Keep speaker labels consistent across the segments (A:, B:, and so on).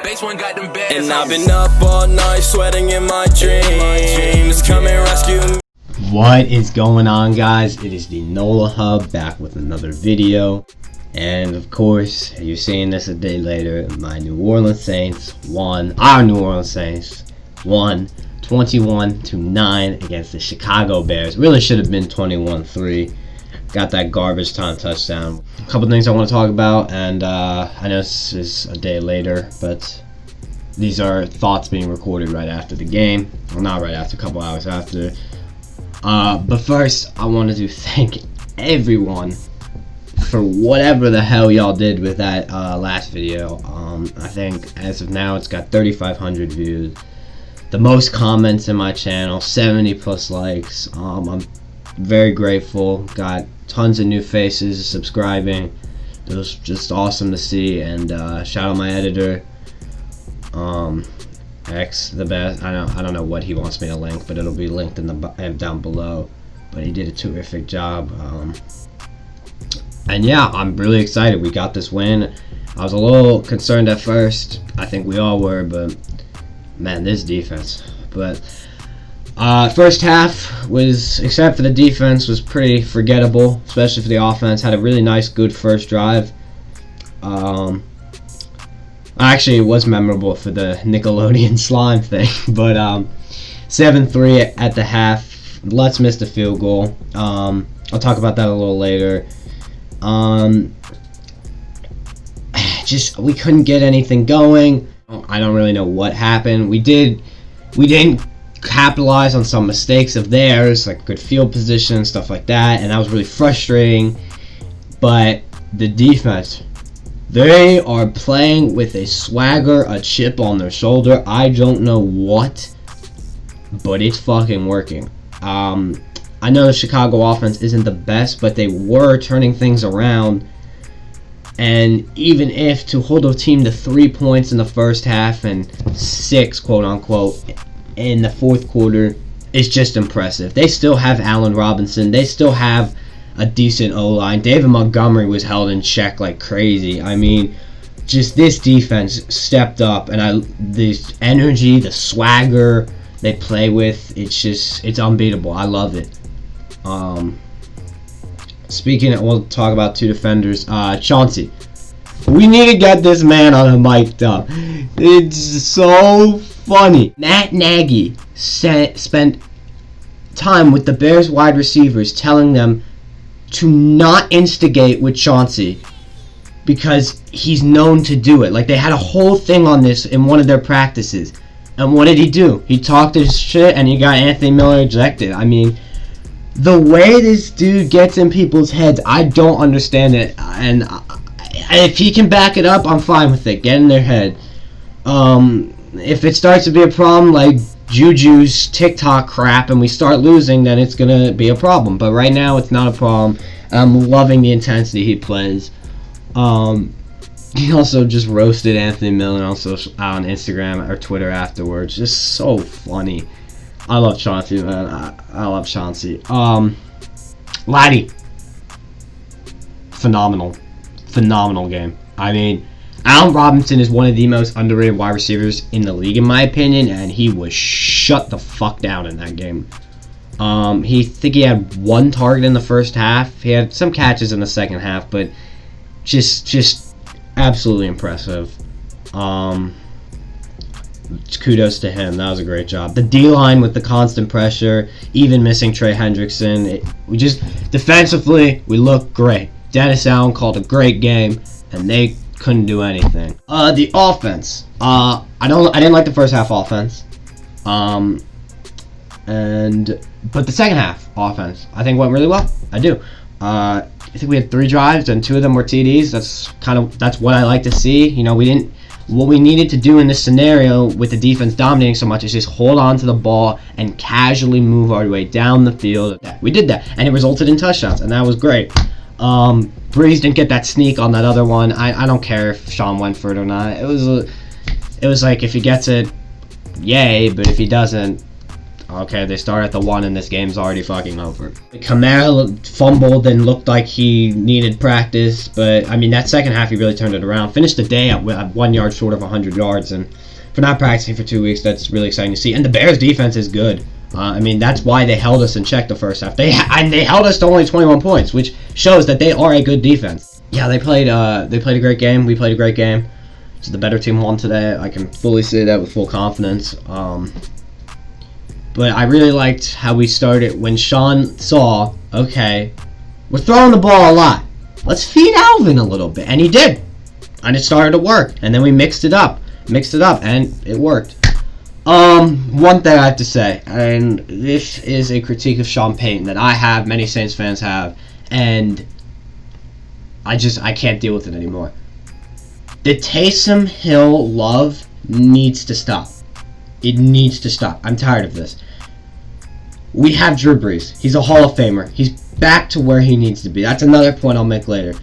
A: Base one got them bad.
B: And I've been up all night sweating in my dreams. Come and rescue me.
C: What is going on, guys? It is the NOLA Hub back with another video. And of course, you're seeing this a day later. My New Orleans Saints won. Our New Orleans Saints won 21-9 against the Chicago Bears. Really should have been 21-3. Got that garbage time touchdown. A couple things I want to talk about, and I know this is a day later, but these are thoughts being recorded right after the game. Well, not right after, a couple hours after. But first, I wanted to thank everyone for whatever the hell y'all did with that last video. I think as of now, it's got 3,500 views. The most comments in my channel, 70 plus likes. I'm very grateful. Got tons of new faces subscribing. It was just awesome to see. And shout out my editor, X the best. I don't know what he wants me to link, but it'll be linked in the down below. But he did a terrific job. And yeah, I'm really excited. We got this win. I was a little concerned at first. I think we all were, but man, this defense. But first half was, except for the defense, was pretty forgettable, especially for the offense. Had a really nice, good first drive. Actually, it was memorable for the Nickelodeon slime thing. But 7-3 at the half. Let's miss the field goal. I'll talk about that a little later. Just we couldn't get anything going. I don't really know what happened. We didn't capitalize on some mistakes of theirs, like good field position, stuff like that, and that was really frustrating. But the defense, they are playing with a swagger, a chip on their shoulder. I don't know what, but it's fucking working. I know the Chicago offense isn't the best, but they were turning things around. And even if to hold a team to 3 points in the first half and 6, quote unquote, in the fourth quarter, is just impressive. They still have Allen Robinson. They still have a decent O-line. David Montgomery was held in check like crazy. I mean, just this defense stepped up, and the energy, the swagger they play with, it's unbeatable. I love it. Speaking of, we'll talk about two defenders. Chauncey. We need to get this man on a mic'd up. It's so funny. Matt Nagy spent time with the Bears wide receivers telling them to not instigate with Chauncey because he's known to do it. Like, they had a whole thing on this in one of their practices. And what did he do? He talked his shit and he got Anthony Miller ejected. I mean, the way this dude gets in people's heads, I don't understand it. And if he can back it up, I'm fine with it. Get in their head. If it starts to be a problem like Juju's TikTok crap and we start losing, then it's going to be a problem. But right now, it's not a problem. I'm loving the intensity he plays. He also just roasted Anthony Miller on Instagram or Twitter afterwards. Just so funny. I love Chauncey, man. I love Chauncey. Laddie. Phenomenal game. I mean, Allen Robinson is one of the most underrated wide receivers in the league, in my opinion, and he was shut the fuck down in that game. He had 1 target in the first half. He had some catches in the second half, but just absolutely impressive. Kudos to him. That was a great job. The D-line with the constant pressure, even missing Trey Hendrickson. We just, defensively, we look great. Dennis Allen called a great game, and they couldn't do anything. The offense. I didn't like the first half offense. But the second half offense, I think went really well. I do. I think we had 3 drives, and 2 of them were TDs. That's what I like to see. You know, what we needed to do in this scenario with the defense dominating so much is just hold on to the ball and casually move our way down the field. We did that, and it resulted in touchdowns, and that was great. Breeze didn't get that sneak on that other one. I don't care if Sean went for it or not. It was like, if he gets it, yay, but if he doesn't, Okay, they start at the 1 and this game's already fucking over. Kamara fumbled and looked like he needed practice, but I mean that second half he really turned it around. Finished the day at 1 yard short of 100 yards, and for not practicing for 2 weeks, that's really exciting to see. And the Bears defense is good. I mean that's why they held us in check the first half. They held us to only 21 points, which shows that they are a good defense. Yeah, they played a great game. We played a great game. So the better team won today. I can fully say that with full confidence. But I really liked how we started when Sean saw, okay, we're throwing the ball a lot. Let's feed Alvin a little bit. And he did. And it started to work. And then we mixed it up, and it worked. One thing I have to say, and this is a critique of Sean Payton that I have, many Saints fans have, and I can't deal with it anymore. The Taysom Hill love needs to stop. It needs to stop. I'm tired of this. We have Drew Brees. He's a Hall of Famer. He's back to where he needs to be. That's another point I'll make later.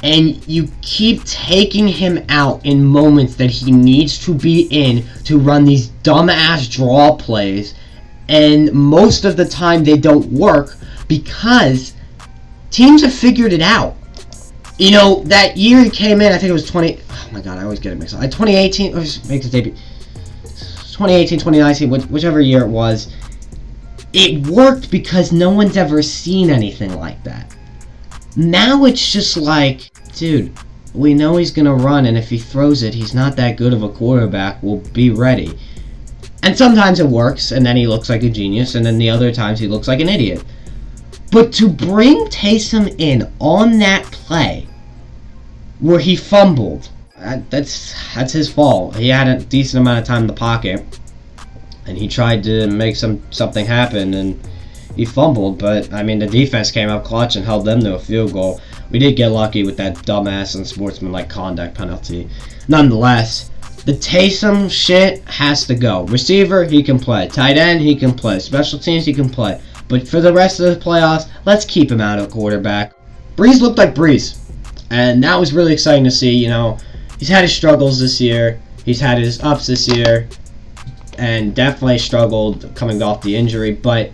C: And you keep taking him out in moments that he needs to be in to run these dumbass draw plays. And most of the time they don't work because teams have figured it out. You know, that year he came in, I think it was oh my god, I always get it mixed up. 2018, or just makes it debut. 2018, 2019, whichever year it was. It worked because no one's ever seen anything like that. Now it's just like, dude, we know he's going to run, and if he throws it, he's not that good of a quarterback. We'll be ready. And sometimes it works, and then he looks like a genius, and then the other times he looks like an idiot. But to bring Taysom in on that play where he fumbled, that's his fault. He had a decent amount of time in the pocket, and he tried to make something happen, and he fumbled. But I mean, the defense came up clutch and held them to a field goal. We did get lucky with that dumbass and sportsmanlike conduct penalty. Nonetheless, the Taysom shit has to go. Receiver, he can play. Tight end, he can play. Special teams, he can play. But for the rest of the playoffs, let's keep him out of quarterback. Brees looked like Brees, and that was really exciting to see. You know, he's had his struggles this year. He's had his ups this year, and definitely struggled coming off the injury. But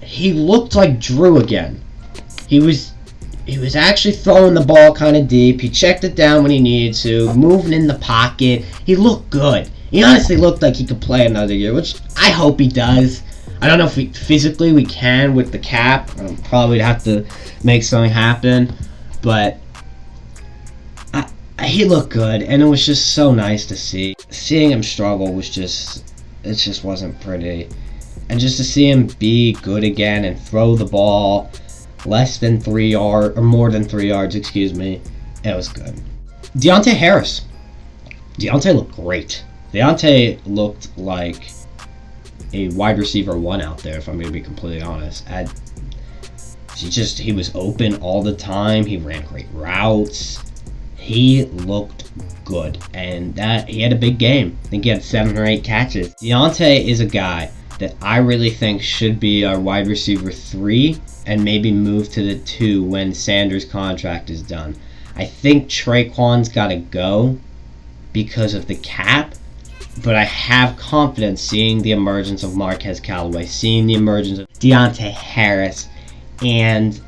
C: he looked like Drew again. He was actually throwing the ball kind of deep. He checked it down when he needed to, moving in the pocket. He looked good. He honestly looked like he could play another year, which I hope he does. I don't know if physically we can with the cap. Probably have to make something happen. But he looked good, and it was just so nice to see. Seeing him struggle was it just wasn't pretty. And just to see him be good again and throw the ball less than 3 yards, or more than 3 yards, excuse me, it was good. Deontay Harris. Deontay looked great. Deontay looked like a wide receiver 1 out there, if I'm going to be completely honest. He was open all the time. He ran great routes. He looked good, and he had a big game. I think he had 7 or 8 catches. Deontay is a guy that I really think should be our wide receiver 3 and maybe move to the 2 when Sanders' contract is done. I think Traquan's got to go because of the cap, but I have confidence seeing the emergence of Marquez Callaway, seeing the emergence of Deontay Harris, and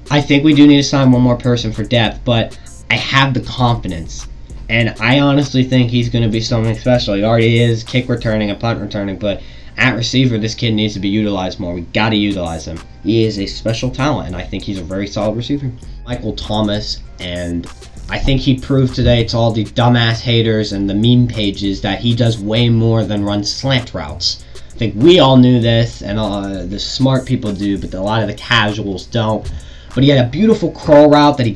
C: I think we do need to sign one more person for depth, but I have the confidence. And I honestly think he's going to be something special. He already is kick returning and punt returning, but at receiver, this kid needs to be utilized more. We got to utilize him. He is a special talent, and I think he's a very solid receiver. Michael Thomas, and I think he proved today to all the dumbass haters and the meme pages that he does way more than run slant routes. I think we all knew this, and the smart people do, but a lot of the casuals don't. But he had a beautiful curl route that he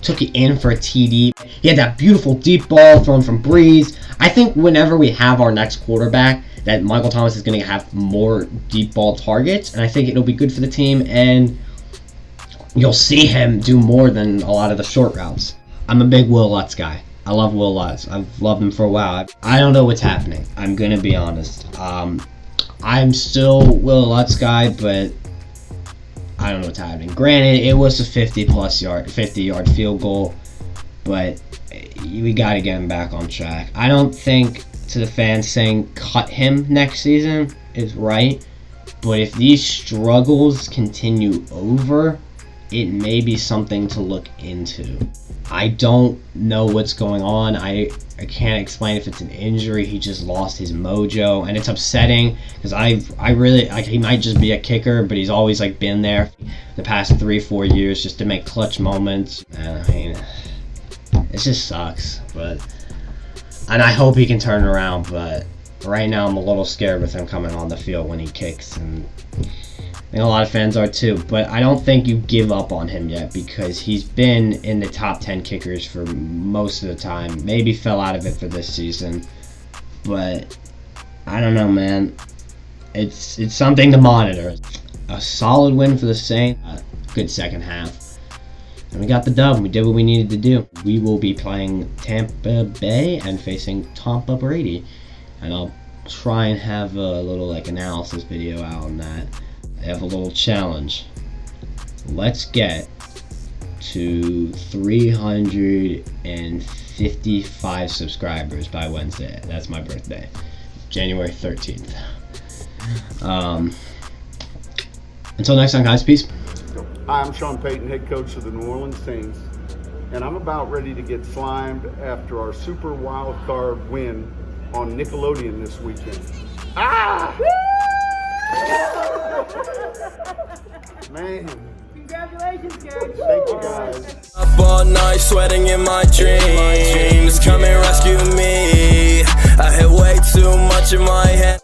C: took it in for a TD. He had that beautiful deep ball thrown from Brees. I think whenever we have our next quarterback, that Michael Thomas is going to have more deep ball targets, and I think it'll be good for the team, and you'll see him do more than a lot of the short routes. I'm a big Will Lutz guy. I love Will Lutz. I've loved him for a while. I don't know what's happening. I'm going to be honest. I'm still Will Lutz guy, but I don't know what's happening. Granted, it was a 50-yard field goal, but we got to get him back on track. I don't think to the fans saying cut him next season is right, but if these struggles continue over, it may be something to look into. I don't know what's going on. I can't explain if it's an injury. He just lost his mojo, and it's upsetting because I really like, he might just be a kicker, but he's always like been there the past 3-4 years just to make clutch moments. And I mean, it just sucks. And I hope he can turn around, but right now I'm a little scared with him coming on the field when he kicks, and I think a lot of fans are too, but I don't think you give up on him yet because he's been in the top 10 kickers for most of the time. Maybe fell out of it for this season, but I don't know, man. It's something to monitor. A solid win for the Saints. Good second half. And we got the dub. We did what we needed to do. We will be playing Tampa Bay and facing Tampa Brady. And I'll try and have a little like analysis video out on that. I have a little challenge. Let's get to 355 subscribers by Wednesday. That's my birthday, January 13th. Until next time, guys, peace.
A: Hi, I'm Sean Payton, head coach of the New Orleans Saints, and I'm about ready to get slimed after our Super Wild Card win on Nickelodeon this weekend. Ah! Man.
D: Congratulations, Gary.
A: Thank you, guys.
B: Up all night, sweating in my dreams. Come and rescue me. I had way too much in my head.